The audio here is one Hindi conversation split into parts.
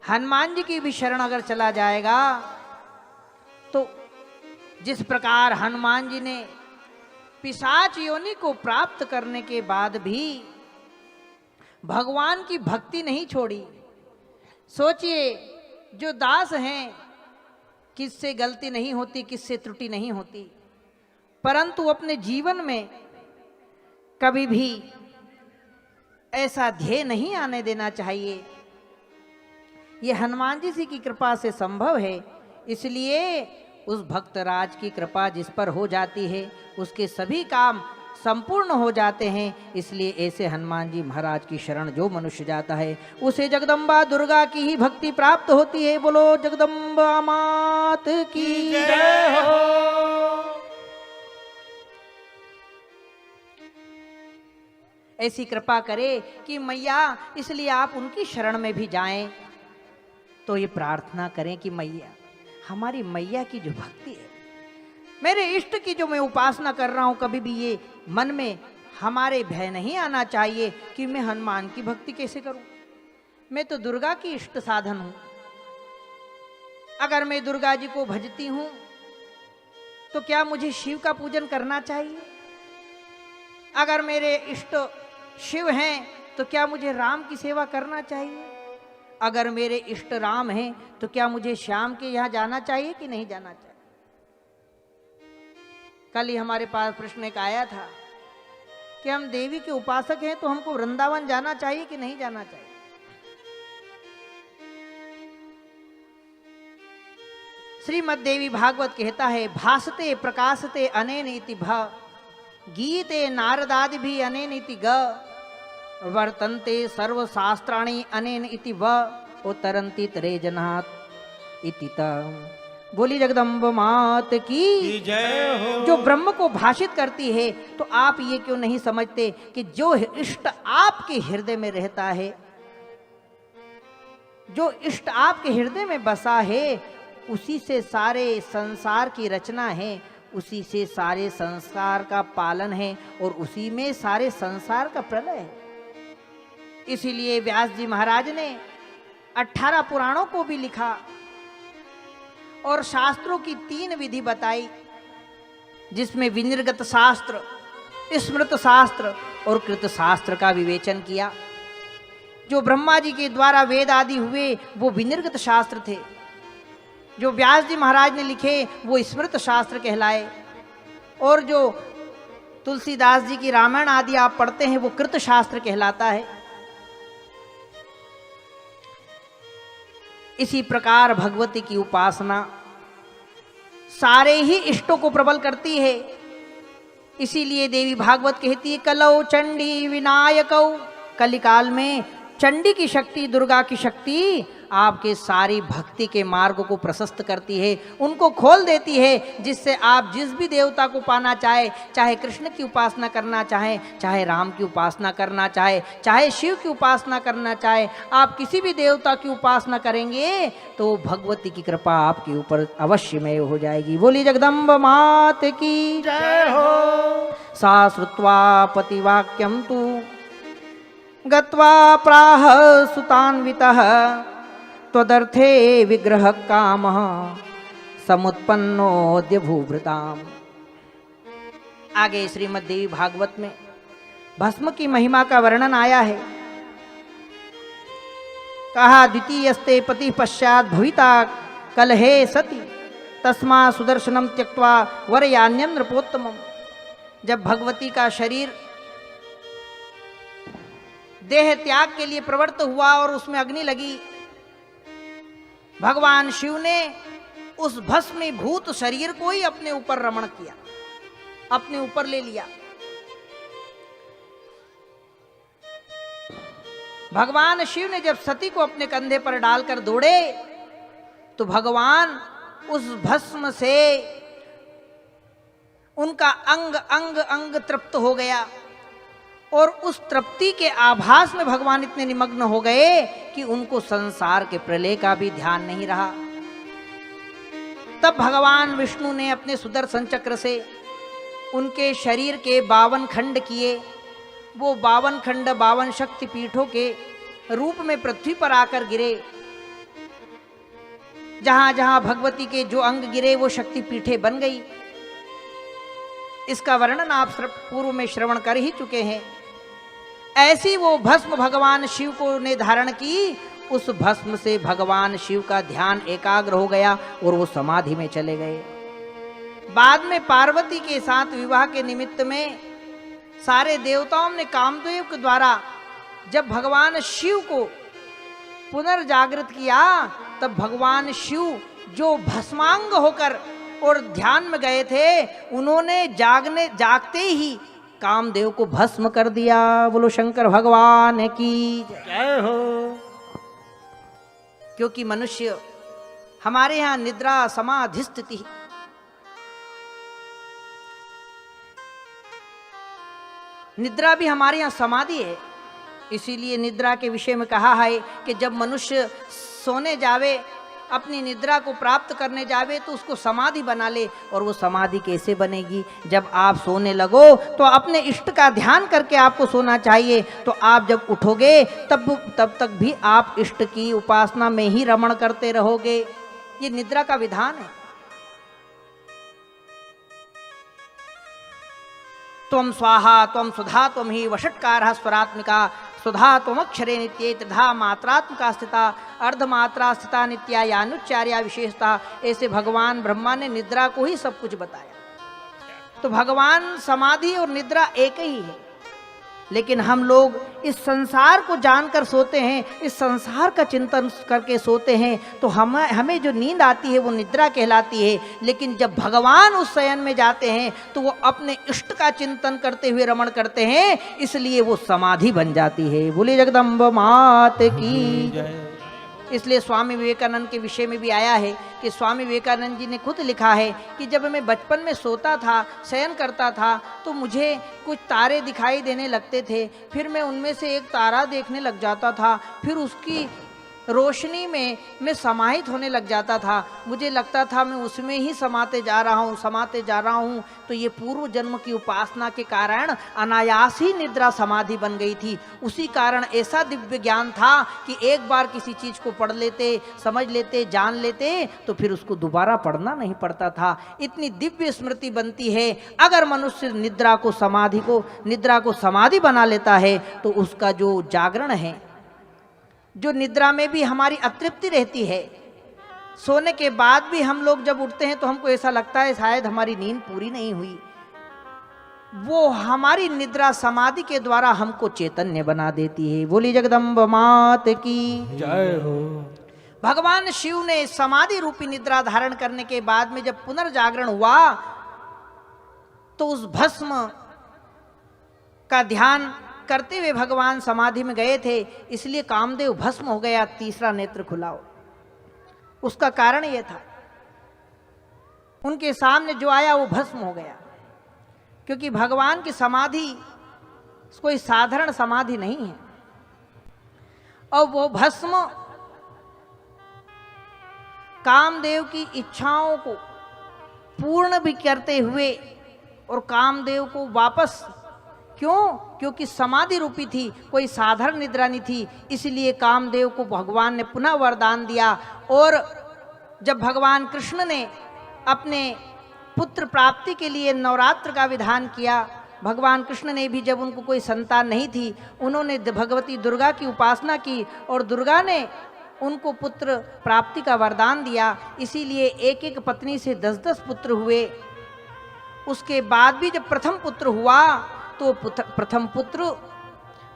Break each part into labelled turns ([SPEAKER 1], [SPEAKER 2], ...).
[SPEAKER 1] हनुमान जी की भी शरण अगर चला जाएगा तो जिस प्रकार हनुमान जी ने पिशाच योनि को प्राप्त करने के बाद भी भगवान की भक्ति नहीं छोड़ी। सोचिए, जो दास हैं किससे गलती नहीं होती, किससे त्रुटि नहीं होती, परंतु अपने जीवन में कभी भी ऐसा ध्येय नहीं आने देना चाहिए। ये हनुमान जी की कृपा से संभव है। इसलिए उस भक्तराज की कृपा जिस पर हो जाती है उसके सभी काम संपूर्ण हो जाते हैं। इसलिए ऐसे हनुमान जी महाराज की शरण जो मनुष्य जाता है उसे जगदम्बा दुर्गा की ही भक्ति प्राप्त होती है। बोलो जगदम्बा मात की जय हो। ऐसी कृपा करे कि मैया, इसलिए आप उनकी शरण में भी जाएं तो ये प्रार्थना करें कि मैया, हमारी मैया की जो भक्ति है, मेरे इष्ट की जो मैं उपासना कर रहा हूं, कभी भी ये मन में हमारे भय नहीं आना चाहिए कि मैं हनुमान की भक्ति कैसे करूं। मैं तो दुर्गा की इष्ट साधन हूं। अगर मैं दुर्गा जी को भजती हूं तो क्या मुझे शिव का पूजन करना चाहिए? अगर मेरे इष्ट शिव हैं तो क्या मुझे राम की सेवा करना चाहिए? अगर मेरे इष्ट राम हैं तो क्या मुझे श्याम के यहाँ जाना चाहिए कि नहीं जाना चाहिए? कल ही हमारे पास प्रश्न एक आया था कि हम देवी के उपासक हैं तो हमको वृंदावन जाना चाहिए कि नहीं जाना चाहिए? श्रीमद् देवी भागवत कहता है, भासते प्रकाशते अनेन इति भ गीते नारदादि भी अनेन इति ग वर्तन्ते सर्वशास्त्राणि अनेन इति व उतरन्ति तरे जनात् इति त। बोली जगदम्ब मात की
[SPEAKER 2] जय हो।
[SPEAKER 1] जो ब्रह्म को भाषित करती है, तो आप ये क्यों नहीं समझते कि जो इष्ट आपके हृदय में रहता है, जो इष्ट आपके हृदय में बसा है, उसी से सारे संसार की रचना है, उसी से सारे संसार का पालन है और उसी में सारे संसार का प्रलय है। इसीलिए व्यास जी महाराज ने 18 पुराणों को भी लिखा और शास्त्रों की 3 विधि बताई, जिसमें विनिर्गत शास्त्र, स्मृत शास्त्र और कृत शास्त्र का विवेचन किया। जो ब्रह्मा जी के द्वारा वेद आदि हुए वो विनिर्गत शास्त्र थे, जो व्यास जी महाराज ने लिखे वो स्मृत शास्त्र कहलाए, और जो तुलसीदास जी की रामायण आदि आप पढ़ते हैं वो कृत शास्त्र कहलाता है। इसी प्रकार भगवती की उपासना सारे ही इष्टों को प्रबल करती है। इसीलिए देवी भागवत कहती है, कलौ चंडी विनायकौ, कलिकाल में चंडी की शक्ति, दुर्गा की शक्ति आपके सारी भक्ति के मार्ग को प्रशस्त करती है, उनको खोल देती है, जिससे आप जिस भी देवता को पाना चाहे, चाहे कृष्ण की उपासना करना चाहे, चाहे राम की उपासना करना चाहे, चाहे शिव की उपासना करना चाहे, आप किसी भी देवता की उपासना करेंगे तो भगवती की कृपा आपके ऊपर अवश्यमय हो जाएगी। बोली जगदम्ब मात की
[SPEAKER 2] जय हो।
[SPEAKER 1] सा श्रुत्वा पतिवाक्यम तु गत्वा प्राह सुतान्वितः त्वदर्थे विग्रह काम समुत्पन्नोद्य भूभृताम। आगे श्रीमद् देवी भागवत में भस्म की महिमा का वर्णन आया है। कहा, द्वितीयस्ते पति पश्चात भविता कलहे सति तस्मा सुदर्शनम त्यक्त्वा वरयान्यं नृपोत्तमम्। जब भगवती का शरीर देह त्याग के लिए प्रवृत्त हुआ और उसमें अग्नि लगी, भगवान शिव ने उस भस्मीभूत शरीर को ही अपने ऊपर रमण किया, अपने ऊपर ले लिया। भगवान शिव ने जब सती को अपने कंधे पर डालकर दौड़े तो भगवान उस भस्म से उनका अंग अंग अंग तृप्त हो गया, और उस तृप्ति के आभास में भगवान इतने निमग्न हो गए कि उनको संसार के प्रलय का भी ध्यान नहीं रहा। तब भगवान विष्णु ने अपने सुदर्शन चक्र से उनके शरीर के 52 खंड किए। वो 52 खंड 52 शक्ति पीठों के रूप में पृथ्वी पर आकर गिरे जहां जहां भगवती के जो अंग गिरे वो शक्ति पीठे बन गई। इसका वर्णन आप पूर्व में श्रवण कर ही चुके हैं। ऐसी वो भस्म भगवान शिव को ने धारण की, उस भस्म से भगवान शिव का ध्यान एकाग्र हो गया और वो समाधि में चले गए। बाद में पार्वती के साथ विवाह के निमित्त में सारे देवताओं ने कामदेव के द्वारा जब भगवान शिव को पुनर्जागृत किया, तब भगवान शिव जो भस्मांग होकर और ध्यान में गए थे, उन्होंने जागते ही कामदेव को भस्म कर दिया। बोलो शंकर भगवान की
[SPEAKER 2] जय हो।
[SPEAKER 1] क्योंकि मनुष्य हमारे यहां निद्रा समाधि स्थिति, निद्रा भी हमारे यहां समाधि है। इसीलिए निद्रा के विषय में कहा है कि जब मनुष्य सोने जावे, अपनी निद्रा को प्राप्त करने जावे, तो उसको समाधि बना ले। और वो समाधि कैसे बनेगी? जब आप सोने लगो तो अपने इष्ट का ध्यान करके आपको सोना चाहिए। तो आप जब उठोगे तब तक भी आप इष्ट की उपासना में ही रमण करते रहोगे। ये निद्रा का विधान है। त्वं स्वाहा त्वं सुधा त्वं ही वषट्कारः स्वरात्मिका सुधा त्वमक्षरे नित्ये त्रिधा मात्रात्मका स्थिता अर्धमात्रा स्थिता नित्या यानुच्चार्या विशेषता। ऐसे भगवान ब्रह्मा ने निद्रा को ही सब कुछ बताया। तो भगवान समाधि और निद्रा एक ही है। लेकिन हम लोग इस संसार को जानकर सोते हैं, इस संसार का चिंतन करके सोते हैं, तो हमें जो नींद आती है वो निद्रा कहलाती है। लेकिन जब भगवान उस शयन में जाते हैं तो वो अपने इष्ट का चिंतन करते हुए रमण करते हैं, इसलिए वो समाधि बन जाती है। बोले जगदम्ब मात की। इसलिए स्वामी विवेकानंद के विषय में भी आया है कि स्वामी विवेकानंद जी ने खुद लिखा है कि जब मैं बचपन में सोता था, शयन करता था, तो मुझे कुछ तारे दिखाई देने लगते थे। फिर मैं उनमें से एक तारा देखने लग जाता था, फिर उसकी रोशनी में मैं समाहित होने लग जाता था। मुझे लगता था मैं उसमें ही समाते जा रहा हूँ। तो ये पूर्व जन्म की उपासना के कारण अनायास ही निद्रा समाधि बन गई थी। उसी कारण ऐसा दिव्य ज्ञान था कि एक बार किसी चीज को पढ़ लेते, समझ लेते, जान लेते, तो फिर उसको दोबारा पढ़ना नहीं पड़ता था। इतनी दिव्य स्मृति बनती है। अगर मनुष्य निद्रा को समाधि बना लेता है तो उसका जो जागरण है, जो निद्रा में भी हमारी अतृप्ति रहती है, सोने के बाद भी हम लोग जब उठते हैं तो हमको ऐसा लगता है शायद हमारी नींद पूरी नहीं हुई, वो हमारी निद्रा समाधि के द्वारा हमको चैतन्य बना देती है। बोली जगदम्ब मात की
[SPEAKER 2] जय हो।
[SPEAKER 1] भगवान शिव ने समाधि रूपी निद्रा धारण करने के बाद में जब पुनर्जागरण हुआ तो उस भस्म का ध्यान करते हुए भगवान समाधि में गए थे, इसलिए कामदेव भस्म हो गया, तीसरा नेत्र खुला। उसका कारण यह था, उनके सामने जो आया वो भस्म हो गया। क्योंकि भगवान की समाधि कोई साधारण समाधि नहीं है। और वो भस्म कामदेव की इच्छाओं को पूर्ण भी करते हुए और कामदेव को वापस, क्योंकि समाधि रूपी थी, कोई साधारण निद्रा नहीं थी, इसलिए कामदेव को भगवान ने पुनः वरदान दिया। और जब भगवान कृष्ण ने अपने पुत्र प्राप्ति के लिए नवरात्र का विधान किया, भगवान कृष्ण ने भी जब उनको कोई संतान नहीं थी, उन्होंने भगवती दुर्गा की उपासना की और दुर्गा ने उनको पुत्र प्राप्ति का वरदान दिया। इसीलिए एक एक पत्नी से 10-10 पुत्र हुए। उसके बाद भी जब प्रथम पुत्र हुआ तो प्रथम पुत्र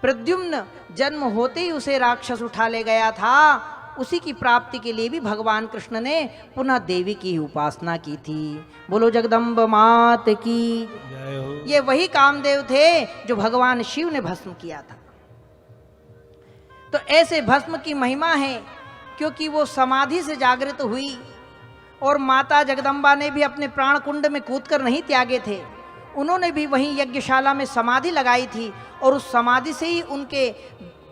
[SPEAKER 1] प्रद्युम्न जन्म होते ही उसे राक्षस उठा ले गया था। उसी की प्राप्ति के लिए भी भगवान कृष्ण ने पुनः देवी की उपासना की थी। बोलो जगदम्ब मात की
[SPEAKER 2] जय हो।
[SPEAKER 1] ये वही कामदेव थे जो भगवान शिव ने भस्म किया था। तो ऐसे भस्म की महिमा है क्योंकि वो समाधि से जागृत हुई और माता जगदम्बा ने भी अपने प्राण कुंड में कूदकर नहीं त्यागे थे। उन्होंने भी वहीं यज्ञशाला में समाधि लगाई थी और उस समाधि से ही उनके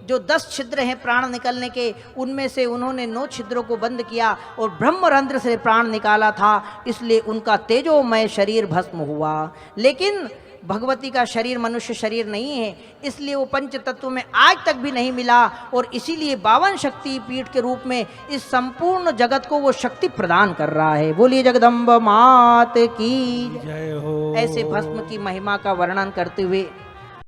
[SPEAKER 1] जो 10 छिद्र हैं प्राण निकलने के, उनमें से उन्होंने 9 छिद्रों को बंद किया और ब्रह्मरंध्र से प्राण निकाला था। इसलिए उनका तेजोमय शरीर भस्म हुआ। लेकिन भगवती का शरीर मनुष्य शरीर नहीं है, इसलिए वो पंच तत्व में आज तक भी नहीं मिला, और इसीलिए 52 शक्ति पीठ के रूप में इस संपूर्ण जगत को वो शक्ति प्रदान कर रहा है। बोलिए जगदम्ब मात की
[SPEAKER 2] जय हो।
[SPEAKER 1] ऐसे भस्म की महिमा का वर्णन करते हुए